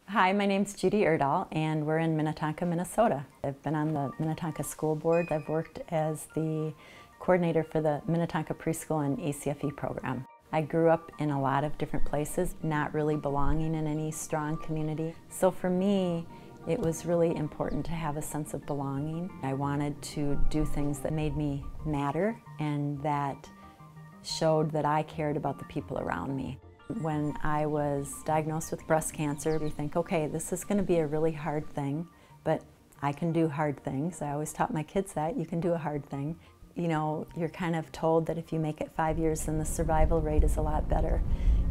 Hi, my name's Judy Erdahl, and we're in Minnetonka, Minnesota. I've been on the Minnetonka School Board. I've worked as the coordinator for the Minnetonka Preschool and ACFE program. I grew up in a lot of different places, not really belonging in any strong community. So for me, it was really important to have a sense of belonging. I wanted to do things that made me matter and that showed that I cared about the people around me. When I was diagnosed with breast cancer, you think, okay, this is going to be a really hard thing, but I can do hard things. I always taught my kids that you can do a hard thing. You know, you're kind of told that if you make it 5 years, then the survival rate is a lot better.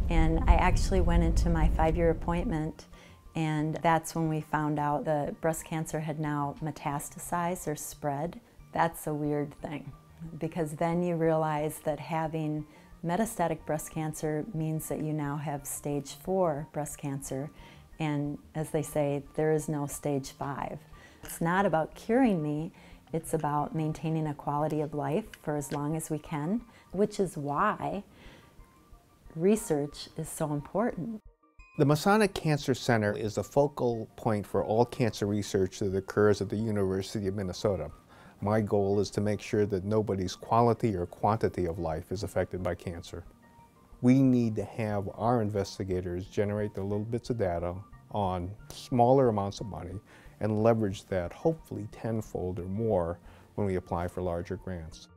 And I actually went into my 5-year appointment, and that's when we found out the breast cancer had now metastasized or spread. That's a weird thing, because then you realize that having metastatic breast cancer means that you now have stage 4 breast cancer, and as they say, there is no stage 5. It's not about curing me, it's about maintaining a quality of life for as long as we can, which is why research is so important. The Masonic Cancer Center is the focal point for all cancer research that occurs at the University of Minnesota. My goal is to make sure that nobody's quality or quantity of life is affected by cancer. We need to have our investigators generate the little bits of data on smaller amounts of money and leverage that hopefully tenfold or more when we apply for larger grants.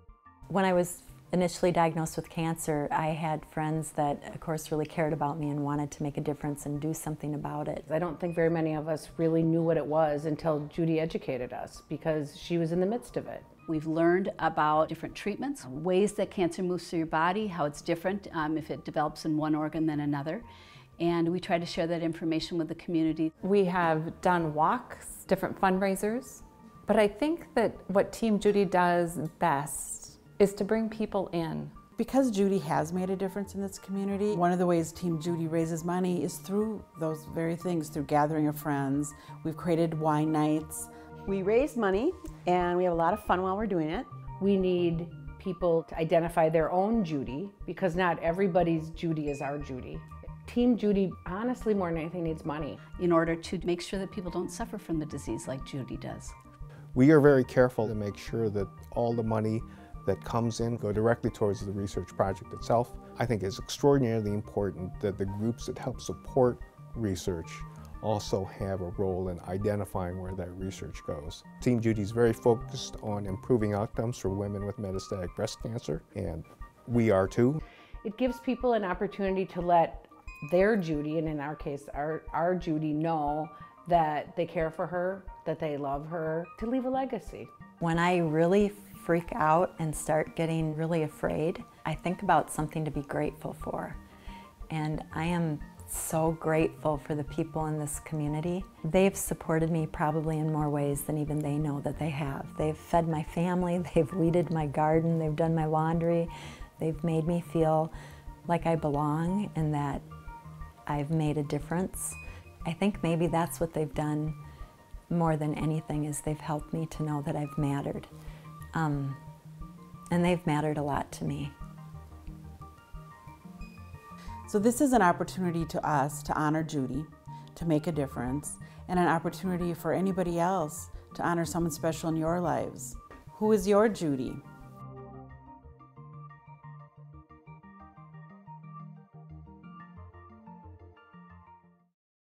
When I was initially diagnosed with cancer, I had friends that, of course, really cared about me and wanted to make a difference and do something about it. I don't think very many of us really knew what it was until Judy educated us, because she was in the midst of it. We've learned about different treatments, ways that cancer moves through your body, how it's different if it develops in one organ than another. And we try to share that information with the community. We have done walks, different fundraisers, but I think that what Team Judy does best is to bring people in. Because Judy has made a difference in this community, one of the ways Team Judy raises money is through those very things, through gathering of friends. We've created wine nights. We raise money and we have a lot of fun while we're doing it. We need people to identify their own Judy, because not everybody's Judy is our Judy. Team Judy, honestly, more than anything, needs money. In order to make sure that people don't suffer from the disease like Judy does. We are very careful to make sure that all the money that comes in go directly towards the research project itself. I think it's extraordinarily important that the groups that help support research also have a role in identifying where that research goes. Team Judy is very focused on improving outcomes for women with metastatic breast cancer, and we are too. It gives people an opportunity to let their Judy, and in our case, our Judy, know that they care for her, that they love her, to leave a legacy. When I really freak out and start getting really afraid, I think about something to be grateful for. And I am so grateful for the people in this community. They've supported me probably in more ways than even they know that they have. They've fed my family, they've weeded my garden, they've done my laundry, they've made me feel like I belong and that I've made a difference. I think maybe that's what they've done more than anything, is they've helped me to know that I've mattered. And they've mattered a lot to me. So this is an opportunity to us to honor Judy, to make a difference, and an opportunity for anybody else to honor someone special in your lives. Who is your Judy?